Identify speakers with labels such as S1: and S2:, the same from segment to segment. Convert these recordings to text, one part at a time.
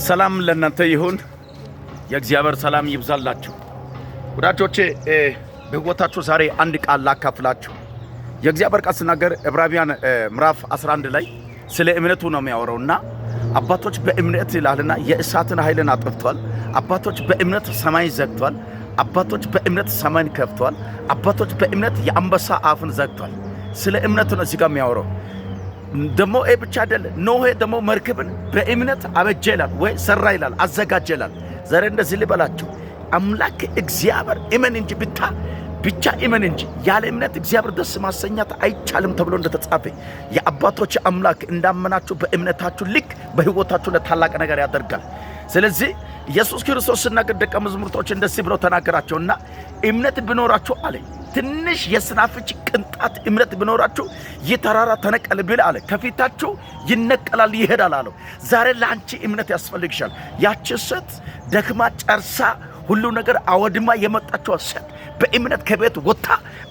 S1: ሰላም ለእናንተ ይሁን። የእግዚአብሔር ሰላም ይብዛላችሁ። ወዳጆቼ በሕይወታችሁ ዛሬ አንድ ቃል ላካፍላችሁ። የእግዚአብሔር ቃል ሲናገር ዕብራውያን ምዕራፍ 11 ላይ ስለ እምነቱ ነው የሚያወራውና አባቶች በእምነት ይላልና የእሳትን ኃይልን አጥፍቷል። አባቶች በእምነት ሰማይን ዘግቷል። አባቶች በእምነት ሰማይን ከፍቷል። አባቶች በእምነት የአንበሳ አፍን ዘግቷል። ስለ እምነቱ ነው እዚህ ጋር የሚያወራው። ደሞ ብቻ አይደለ ኖሄ ደሞ መርከብን በእምነት አበጀ ይላል ወይ ሰራ ይላል አዘጋጀ ይላል። ዛሬ እንደዚህ ልበላችሁ፣ አምላክ እግዚአብሔር እመን እንጂ ብቻ እመን እንጂ ያለ እምነት እግዚአብሔር ደስ ማሰኛት አይቻልም ተብሎ እንደተጻፈ የአባቶች አምላክ እንዳመናችሁ በእምነታችሁ ልክ በሕይወታችሁ ለታላቅ ነገር ያደርጋል። ስለዚህ ኢየሱስ ክርስቶስ ሲናገር ደቀ መዛሙርቶች እንደዚህ ብለው ተናገራቸውና እምነት ቢኖራችሁ አለ ትንሽ የስናፍጭ ቅንጣት እምነት ቢኖራችሁ ይህ ተራራ ተነቀል ቢል አለ ከፊታችሁ ይነቀላል ይሄዳል አለው። ዛሬ ለአንቺ እምነት ያስፈልግሻል። ያቺ ሴት ደክማ ጨርሳ ሁሉ ነገር አወድማ የመጣችው ሴት በእምነት ከቤት ወጣ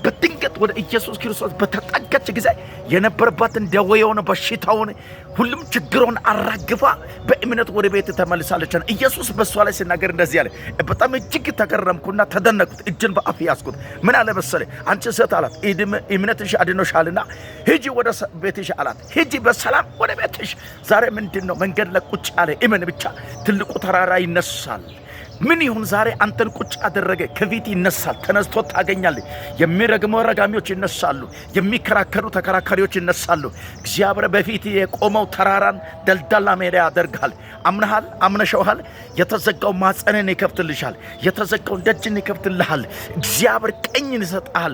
S1: በድንገት ወደ ኢየሱስ ክርስቶስ በተጠጋች ጊዜ የነበረባትን ደዌውን በሽታውን ሁሉም ችግሩን አራግፋ በእምነት ወደ ቤት ተመልሳለች። ኢየሱስ በሷ ላይ ሲናገር እንደዚህ አለ። በጣም እጅግ ተገረምኩና ተደነቅኩት። እጅን በአፍ ያስኩት ምን አለ መሰለ፣ አንቺ ሴት አላት እምነትሽ አድኖሻልና ሂጂ ወደ ቤትሽ አላት። ሂጂ በሰላም ወደ ቤትሽ። ዛሬ ምንድነው መንገድ ለቁጭ ያለ እመን ብቻ ትልቁ ተራራ ይነሳል። ምን ይሁን ዛሬ አንተን ቁጭ አደረገ ከፊት ይነሳል። ተነስቶ ታገኛለህ። የሚረግሙ ረጋሚዎች ይነሳሉ። የሚከራከሩ ተከራካሪዎች ይነሳሉ። እግዚአብሔር በፊት የቆመው ተራራን ደልዳላ ሜዳ ያደርጋል። አምነሃል፣ አምነሸዋል። የተዘጋው ማጸንን ይከፍትልሻል። የተዘጋው ደጅን ይከፍትልሃል። እግዚአብሔር ቀኝን ይሰጣል።